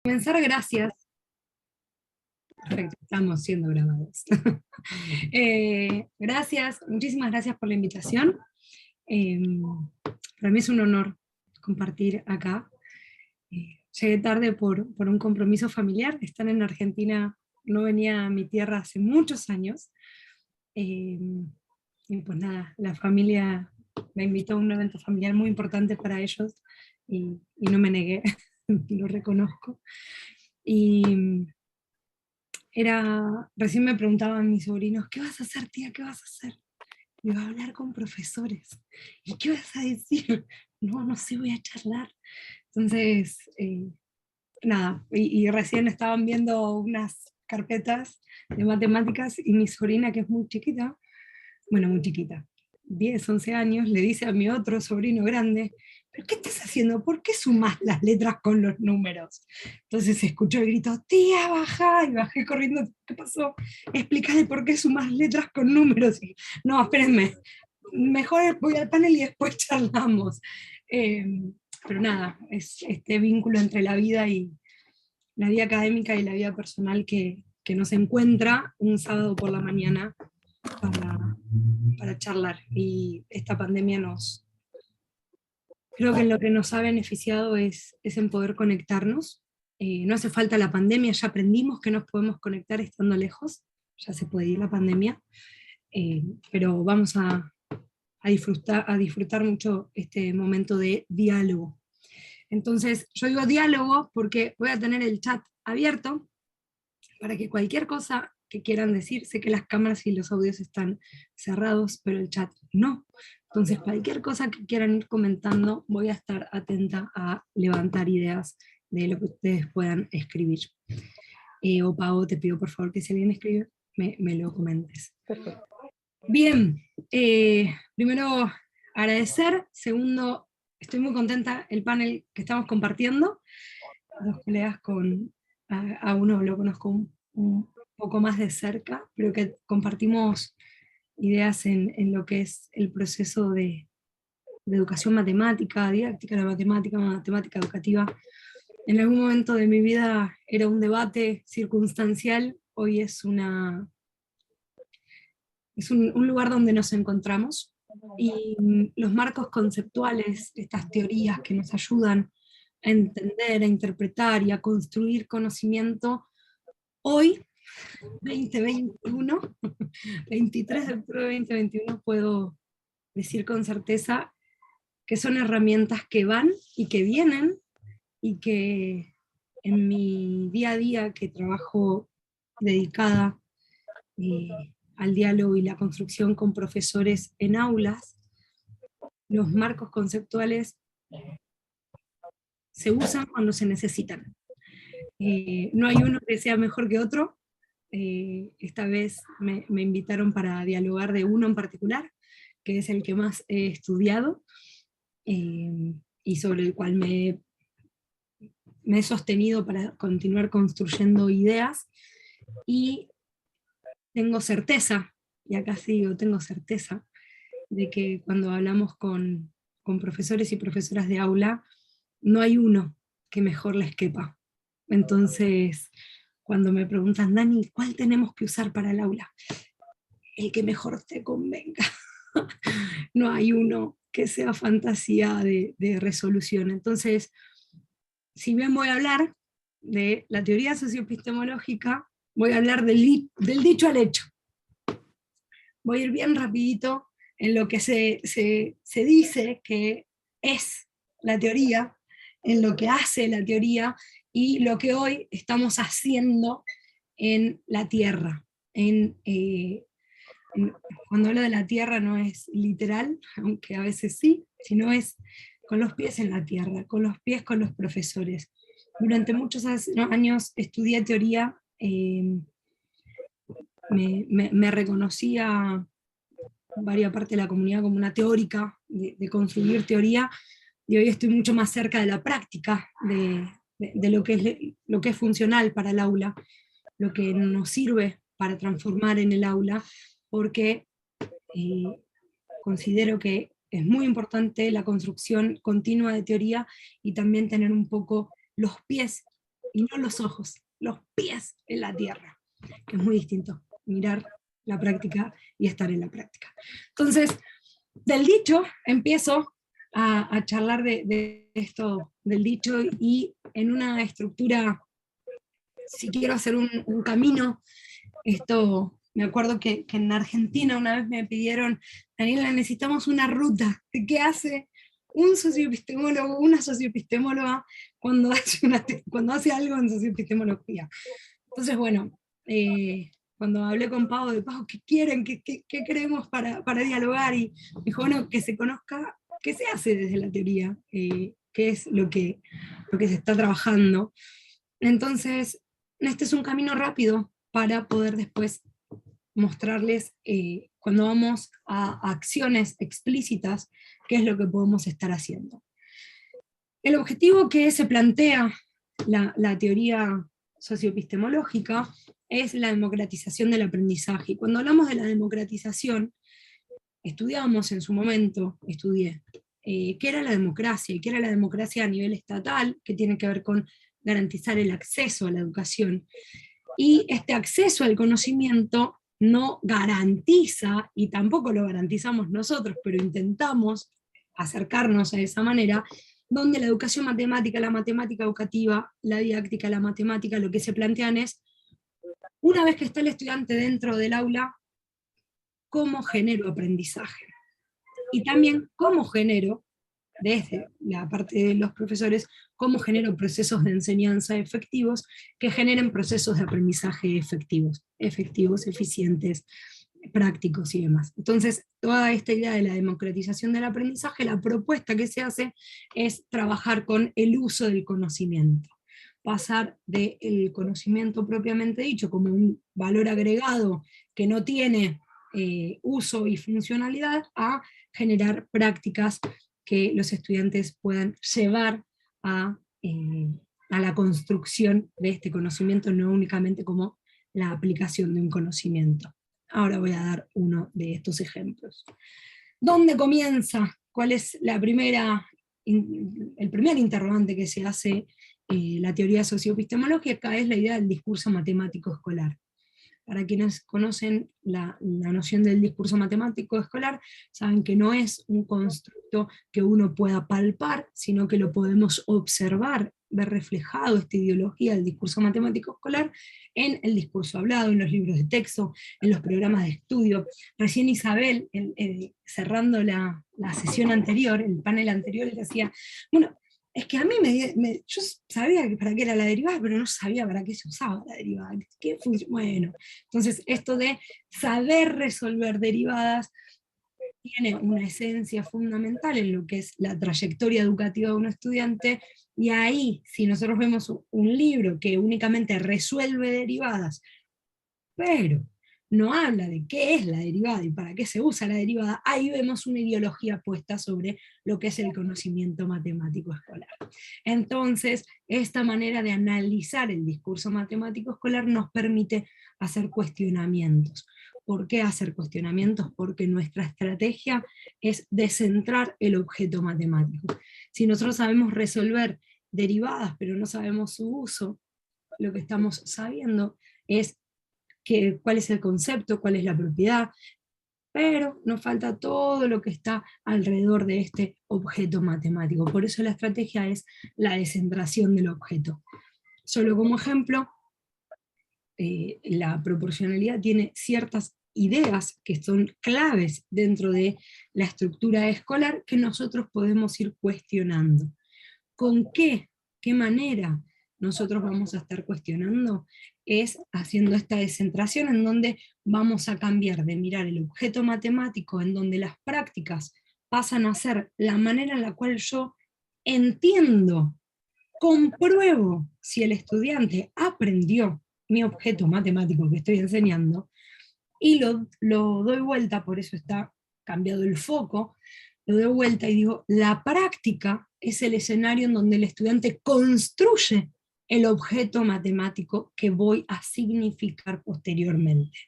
Comenzar, gracias. Perfecto, estamos siendo grabados. Gracias, muchísimas gracias por la invitación. Eh, para mí es un honor compartir acá. Llegué tarde por un compromiso familiar. Estar en Argentina, no venía a mi tierra hace muchos años. Eh, y pues nada, la familia me invitó a un evento familiar muy importante para ellos y no me negué, lo reconozco. Y recién me preguntaban mis sobrinos, ¿qué vas a hacer, tía? ¿Qué vas a hacer? Y iba a hablar con profesores. ¿Y qué vas a decir? No, no sé, voy a charlar. Entonces, nada, y recién estaban viendo unas carpetas de matemáticas y mi sobrina, que es muy chiquita, bueno, muy chiquita, 10 11 años, le dice a mi otro sobrino grande, ¿pero qué estás haciendo? ¿Por qué sumas las letras con los números? Entonces se escuchó el grito, tía, baja, y bajé corriendo, ¿qué pasó? Explícale por qué sumas letras con números. Y, no, espérenme, mejor voy al panel y después charlamos. Eh, pero nada, es este vínculo entre la vida académica y la vida personal que nos encuentra un sábado por la mañana para charlar. Y esta pandemia creo que en lo que nos ha beneficiado es en poder conectarnos. No hace falta la pandemia, ya aprendimos que nos podemos conectar estando lejos, ya se puede ir la pandemia, pero vamos a disfrutar mucho este momento de diálogo. Entonces, yo digo diálogo porque voy a tener el chat abierto para que cualquier cosa que quieran decir, sé que las cámaras y los audios están cerrados, pero el chat no. Entonces, cualquier cosa que quieran ir comentando, voy a estar atenta a levantar ideas de lo que ustedes puedan escribir. O Pau, te pido por favor que si alguien escribe, me lo comentes. Perfecto. Bien, primero agradecer, segundo, estoy muy contenta el panel que estamos compartiendo, dos colegas a uno lo conozco un poco más de cerca, pero que compartimos ideas en lo que es el proceso de educación matemática, didáctica de la matemática, matemática educativa. En algún momento de mi vida era un debate circunstancial, hoy es un lugar donde nos encontramos, y los marcos conceptuales, estas teorías que nos ayudan a entender, a interpretar y a construir conocimiento, hoy, 2021, 23 de octubre de 2021, puedo decir con certeza que son herramientas que van y que vienen, y que en mi día a día, que trabajo dedicada al diálogo y la construcción con profesores en aulas, los marcos conceptuales se usan cuando se necesitan. No hay uno que sea mejor que otro. Esta vez me invitaron para dialogar de uno en particular, que es el que más he estudiado, y sobre el cual me he sostenido para continuar construyendo ideas, y tengo certeza, y acá sí digo, tengo certeza, de que cuando hablamos con profesores y profesoras de aula, no hay uno que mejor les quepa. Entonces, cuando me preguntan, Dani, ¿cuál tenemos que usar para el aula? El que mejor te convenga. No hay uno que sea fantasía de resolución. Entonces, si bien voy a hablar de la teoría socioepistemológica, voy a hablar del dicho al hecho. Voy a ir bien rapidito en lo que se dice que es la teoría, en lo que hace la teoría y lo que hoy estamos haciendo en la Tierra. Cuando hablo de la Tierra no es literal, aunque a veces sí, sino es con los pies en la Tierra, con los pies con los profesores. Durante muchos años estudié teoría, me reconocía varias partes de la comunidad como una teórica de construir teoría, y hoy estoy mucho más cerca de la práctica, de lo que es funcional para el aula, lo que nos sirve para transformar en el aula, porque considero que es muy importante la construcción continua de teoría y también tener un poco los pies y no los ojos, los pies en la tierra, que es muy distinto, mirar la práctica y estar en la práctica. Entonces, del dicho empiezo a charlar de esto del dicho, y en una estructura, si quiero hacer un camino, esto, me acuerdo que en Argentina una vez me pidieron, Daniela, necesitamos una ruta de qué hace un socioepistemólogo, una socioepistemóloga cuando hace algo en socioepistemología. Entonces, bueno, cuando hablé con Pau de Pau, ¿qué quieren? ¿Qué queremos para dialogar? Y dijo, bueno, que se conozca qué se hace desde la teoría, qué es lo que se está trabajando. Entonces, este es un camino rápido para poder después mostrarles, cuando vamos a acciones explícitas, qué es lo que podemos estar haciendo. El objetivo que se plantea la teoría socioepistemológica es la democratización del aprendizaje. Y cuando hablamos de la democratización, estudiamos en su momento, estudié, qué era la democracia, y qué era la democracia a nivel estatal, que tiene que ver con garantizar el acceso a la educación. Y este acceso al conocimiento no garantiza, y tampoco lo garantizamos nosotros, pero intentamos acercarnos a esa manera, donde la educación matemática, la matemática educativa, la didáctica, la matemática, lo que se plantean es, una vez que está el estudiante dentro del aula, ¿cómo genero aprendizaje? Y también cómo genero, desde la parte de los profesores, cómo genero procesos de enseñanza efectivos que generen procesos de aprendizaje efectivos, eficientes, prácticos y demás. Entonces, toda esta idea de la democratización del aprendizaje, la propuesta que se hace es trabajar con el uso del conocimiento. Pasar del conocimiento propiamente dicho como un valor agregado que no tiene uso y funcionalidad, a generar prácticas que los estudiantes puedan llevar a la construcción de este conocimiento, no únicamente como la aplicación de un conocimiento. Ahora voy a dar uno de estos ejemplos. ¿Dónde comienza? ¿Cuál es el primer interrogante que se hace la teoría socioepistemológica? Es la idea del discurso matemático escolar. Para quienes conocen la noción del discurso matemático escolar, saben que no es un constructo que uno pueda palpar, sino que lo podemos observar, ver reflejado esta ideología del discurso matemático escolar en el discurso hablado, en los libros de texto, en los programas de estudio. Recién Isabel, cerrando la sesión anterior, el panel anterior, decía, bueno, es que a mí yo sabía para qué era la derivada, pero no sabía para qué se usaba la derivada. Bueno, entonces esto de saber resolver derivadas tiene una esencia fundamental en lo que es la trayectoria educativa de un estudiante, y ahí, si nosotros vemos un libro que únicamente resuelve derivadas, pero no habla de qué es la derivada y para qué se usa la derivada, ahí vemos una ideología puesta sobre lo que es el conocimiento matemático escolar. Entonces, esta manera de analizar el discurso matemático escolar nos permite hacer cuestionamientos. ¿Por qué hacer cuestionamientos? Porque nuestra estrategia es descentrar el objeto matemático. Si nosotros sabemos resolver derivadas, pero no sabemos su uso, lo que estamos sabiendo es cuál es el concepto, cuál es la propiedad, pero nos falta todo lo que está alrededor de este objeto matemático. Por eso la estrategia es la descentración del objeto. Solo como ejemplo, la proporcionalidad tiene ciertas ideas que son claves dentro de la estructura escolar que nosotros podemos ir cuestionando. ¿Con qué manera nosotros vamos a estar cuestionando? Es haciendo esta descentración en donde vamos a cambiar de mirar el objeto matemático, en donde las prácticas pasan a ser la manera en la cual yo entiendo, compruebo si el estudiante aprendió mi objeto matemático que estoy enseñando, y lo doy vuelta, por eso está cambiado el foco, lo doy vuelta y digo, la práctica es el escenario en donde el estudiante construye el objeto matemático que voy a significar posteriormente.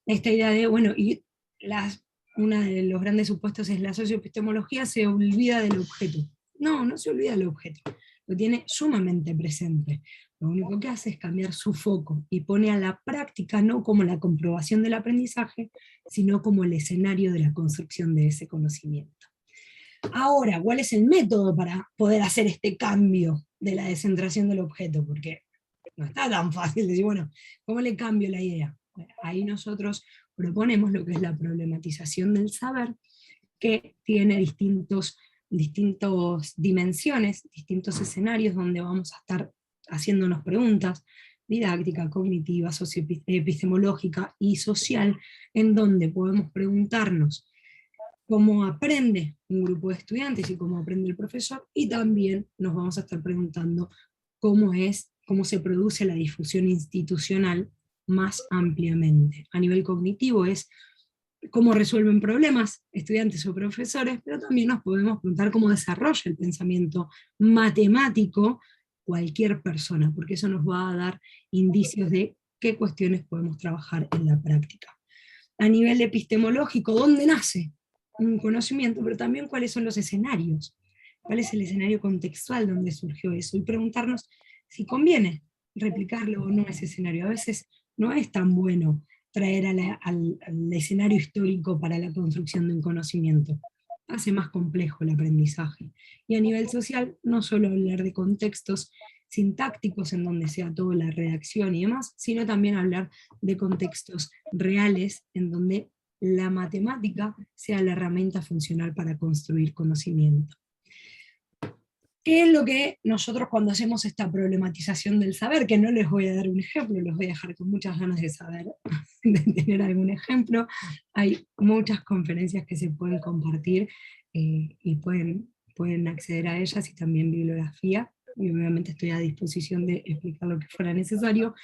Esta idea de, bueno, y uno de los grandes supuestos es la socioepistemología se olvida del objeto. No, no se olvida del objeto. lo tiene sumamente presente. Lo único que hace es cambiar su foco y pone a la práctica no como la comprobación del aprendizaje, sino como el escenario de la construcción de ese conocimiento. Ahora, ¿cuál es el método para poder hacer este cambio de la descentración del objeto? Porque no está tan fácil decir, bueno, ¿cómo le cambio la idea? Bueno, ahí nosotros proponemos lo que es la problematización del saber, que tiene distintas dimensiones, distintos escenarios donde vamos a estar haciéndonos preguntas, didáctica, cognitiva, epistemológica y social, en donde podemos preguntarnos cómo aprende un grupo de estudiantes y cómo aprende el profesor, y también nos vamos a estar preguntando cómo se produce la difusión institucional más ampliamente. A nivel cognitivo es cómo resuelven problemas estudiantes o profesores, pero también nos podemos preguntar cómo desarrolla el pensamiento matemático cualquier persona, porque eso nos va a dar indicios de qué cuestiones podemos trabajar en la práctica. A nivel epistemológico, ¿dónde nace un conocimiento? Pero también cuáles son los escenarios, cuál es el escenario contextual donde surgió eso, y preguntarnos si conviene replicarlo o no ese escenario. A veces no es tan bueno traer al escenario histórico para la construcción de un conocimiento. Hace más complejo el aprendizaje. Y a nivel social, no solo hablar de contextos sintácticos en donde sea toda la redacción y demás, sino también hablar de contextos reales en donde la matemática sea la herramienta funcional para construir conocimiento. ¿Qué es lo que nosotros cuando hacemos esta problematización del saber? Que no les voy a dar un ejemplo, los voy a dejar con muchas ganas de saber, de tener algún ejemplo. Hay muchas conferencias que se pueden compartir y pueden acceder a ellas, y también bibliografía, y obviamente estoy a disposición de explicar lo que fuera necesario,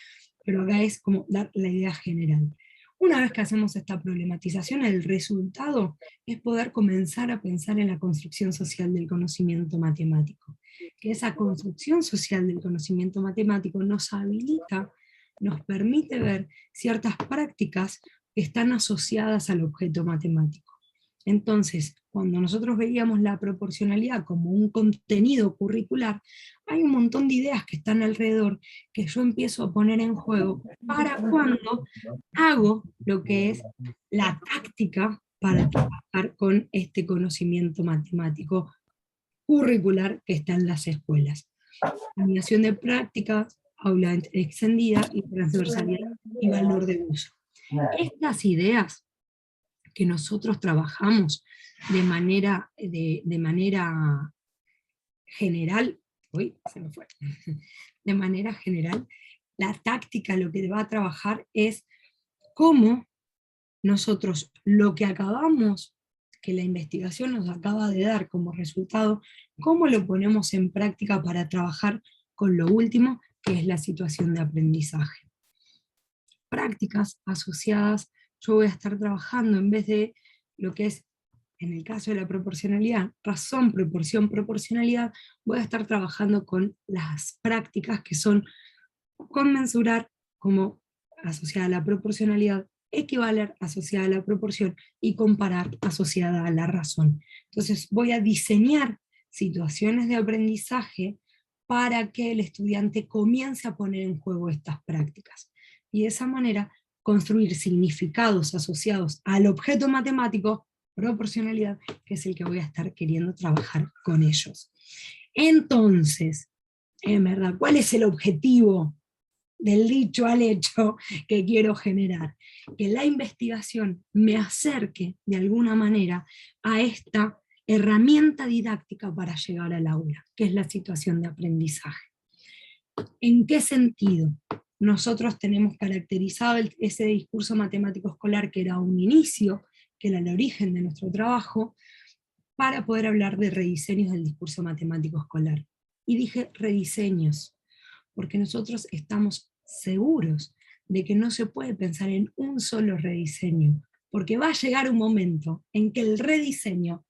pero acá es como dar la idea general. Una vez que hacemos esta problematización, el resultado es poder comenzar a pensar en la construcción social del conocimiento matemático. Que esa construcción social del conocimiento matemático nos habilita, nos permite ver ciertas prácticas que están asociadas al objeto matemático. Entonces, cuando nosotros veíamos la proporcionalidad como un contenido curricular, hay un montón de ideas que están alrededor que yo empiezo a poner en juego para cuando hago lo que es la táctica para trabajar con este conocimiento matemático curricular que está en las escuelas. Combinación de prácticas, aula extendida y transversalidad y valor de uso. Estas ideas que nosotros trabajamos de manera general, uy, se me fue, de manera general, la táctica lo que va a trabajar es cómo nosotros lo que acabamos, que la investigación nos acaba de dar como resultado, cómo lo ponemos en práctica para trabajar con lo último, que es la situación de aprendizaje. Prácticas asociadas, yo voy a estar trabajando en vez de lo que es, en el caso de la proporcionalidad, razón, proporción, proporcionalidad, voy a estar trabajando con las prácticas que son conmensurar como asociada a la proporcionalidad, equivaler asociada a la proporción y comparar asociada a la razón. Entonces voy a diseñar situaciones de aprendizaje para que el estudiante comience a poner en juego estas prácticas. Y de esa manera construir significados asociados al objeto matemático, proporcionalidad, que es el que voy a estar queriendo trabajar con ellos. Entonces, en verdad, ¿cuál es el objetivo del dicho al hecho que quiero generar? Que la investigación me acerque de alguna manera a esta herramienta didáctica para llegar al aula, que es la situación de aprendizaje. ¿En qué sentido? Nosotros tenemos caracterizado ese discurso matemático escolar, que era un inicio, que era el origen de nuestro trabajo, para poder hablar de rediseños del discurso matemático escolar. Y dije rediseños, porque nosotros estamos seguros de que no se puede pensar en un solo rediseño, porque va a llegar un momento en que el rediseño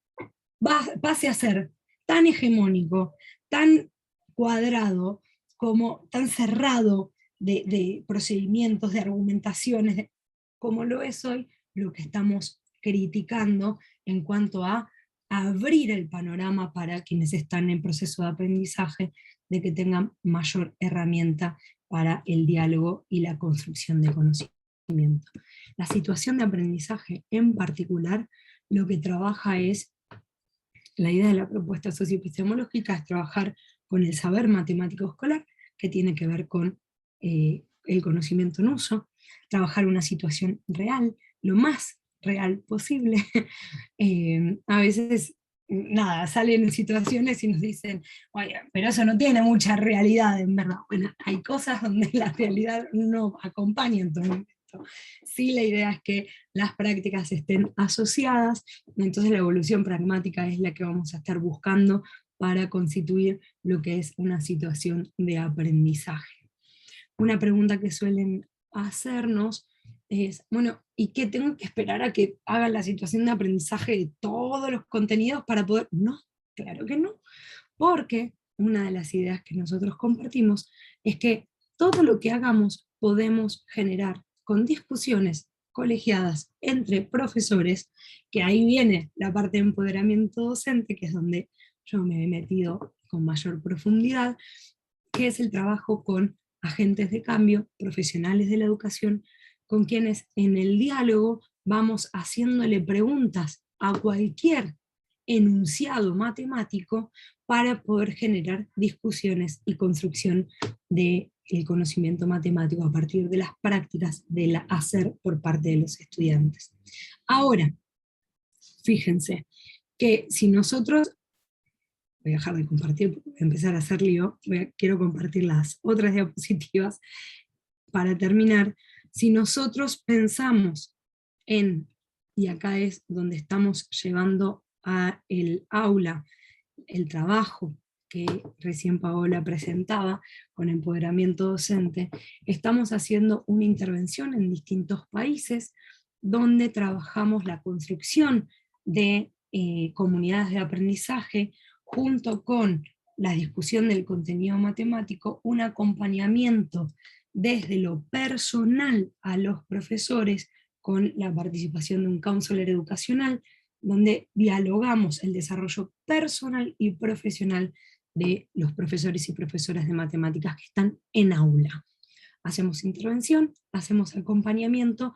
pase a ser tan hegemónico, tan cuadrado, como tan cerrado de procedimientos, de argumentaciones, como lo es hoy lo que estamos criticando en cuanto a abrir el panorama para quienes están en proceso de aprendizaje de que tengan mayor herramienta para el diálogo y la construcción de conocimiento. La situación de aprendizaje en particular lo que trabaja es, la idea de la propuesta socioepistemológica es trabajar con el saber matemático escolar, que tiene que ver con el conocimiento en uso, trabajar una situación real, lo más real posible. A veces, nada, salen situaciones y nos dicen, oye, pero eso no tiene mucha realidad, en verdad. Bueno, hay cosas donde la realidad no acompaña en todo momento. Sí, la idea es que las prácticas estén asociadas, entonces la evolución pragmática es la que vamos a estar buscando para constituir lo que es una situación de aprendizaje. Una pregunta que suelen hacernos es, bueno, ¿y qué tengo que esperar a que haga la situación de aprendizaje de todos los contenidos para poder? No, claro que no, porque una de las ideas que nosotros compartimos es que todo lo que hagamos podemos generar con discusiones colegiadas entre profesores, que ahí viene la parte de empoderamiento docente, que es donde yo me he metido con mayor profundidad, que es el trabajo con agentes de cambio, profesionales de la educación, con quienes en el diálogo vamos haciéndole preguntas a cualquier enunciado matemático para poder generar discusiones y construcción del conocimiento matemático a partir de las prácticas del hacer por parte de los estudiantes. Ahora, fíjense que si nosotros, voy a dejar de compartir, voy a empezar a hacer lío, quiero compartir las otras diapositivas para terminar. Si nosotros pensamos en, y acá es donde estamos llevando a el aula, el trabajo que recién Paola presentaba con empoderamiento docente, estamos haciendo una intervención en distintos países donde trabajamos la construcción de comunidades de aprendizaje junto con la discusión del contenido matemático, un acompañamiento desde lo personal a los profesores con la participación de un counselor educacional, donde dialogamos el desarrollo personal y profesional de los profesores y profesoras de matemáticas que están en aula. Hacemos intervención, hacemos acompañamiento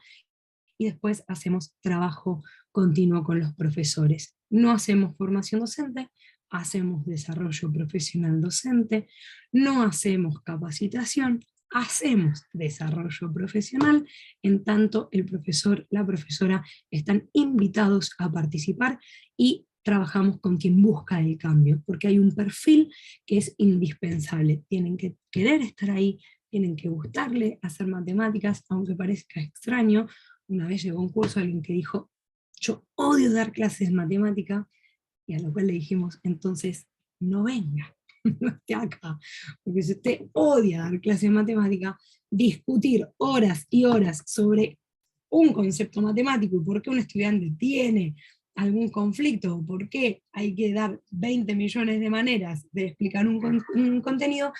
y después hacemos trabajo continuo con los profesores. No hacemos formación docente, hacemos desarrollo profesional docente, no hacemos capacitación, hacemos desarrollo profesional, en tanto el profesor, la profesora están invitados a participar y trabajamos con quien busca el cambio, porque hay un perfil que es indispensable. Tienen que querer estar ahí, tienen que gustarle hacer matemáticas, aunque parezca extraño. Una vez llegó a un curso alguien que dijo, yo odio dar clases de matemática, y a lo cual le dijimos, entonces no venga, no esté acá, porque si usted odia dar clases de matemática, discutir horas y horas sobre un concepto matemático y por qué un estudiante tiene algún conflicto, o por qué hay que dar 20 millones de maneras de explicar un contenido,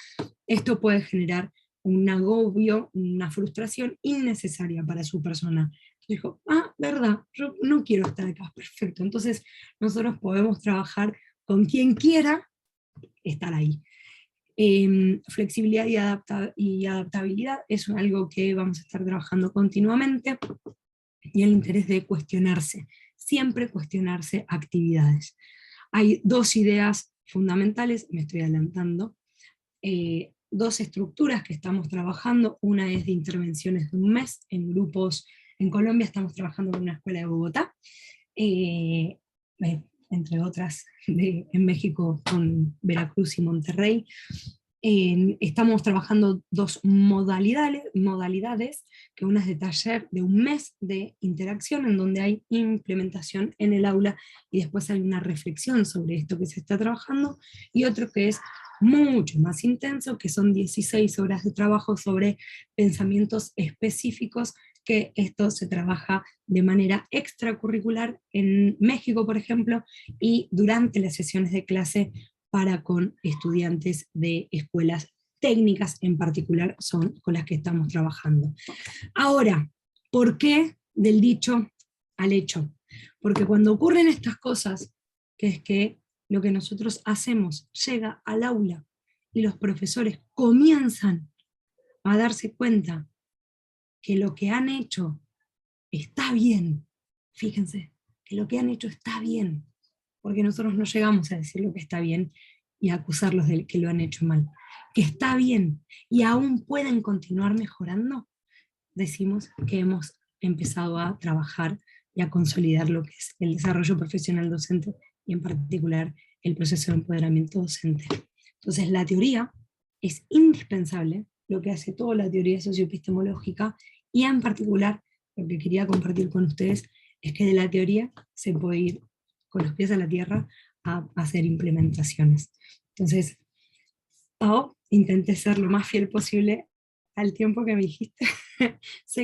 esto puede generar un agobio, una frustración innecesaria para su persona. Dijo, verdad, yo no quiero estar acá, perfecto. Entonces nosotros podemos trabajar con quien quiera estar ahí. Flexibilidad y adaptabilidad es algo que vamos a estar trabajando continuamente, y el interés de cuestionarse, siempre cuestionarse actividades. Hay dos ideas fundamentales, me estoy adelantando, dos estructuras que estamos trabajando. Una es de intervenciones de un mes en grupos. En Colombia estamos trabajando con una escuela de Bogotá, entre otras en México con Veracruz y Monterrey. Estamos trabajando dos modalidades, que una es de taller de un mes de interacción, en donde hay implementación en el aula y después hay una reflexión sobre esto que se está trabajando, y otro que es mucho más intenso, que son 16 horas de trabajo sobre pensamientos específicos, que esto se trabaja de manera extracurricular en México, por ejemplo, y durante las sesiones de clase para con estudiantes de escuelas técnicas en particular, son con las que estamos trabajando. Ahora, ¿por qué del dicho al hecho? Porque cuando ocurren estas cosas, que es que lo que nosotros hacemos llega al aula y los profesores comienzan a darse cuenta que lo que han hecho está bien, fíjense, que lo que han hecho está bien, porque nosotros no llegamos a decir lo que está bien y a acusarlos de que lo han hecho mal, que está bien y aún pueden continuar mejorando, decimos que hemos empezado a trabajar y a consolidar lo que es el desarrollo profesional docente y en particular el proceso de empoderamiento docente. Entonces la teoría es indispensable, lo que hace toda la teoría socioepistemológica, y en particular lo que quería compartir con ustedes es que de la teoría se puede ir con los pies a la tierra a hacer implementaciones. Entonces, Pau, intenté ser lo más fiel posible al tiempo que me dijiste. Sé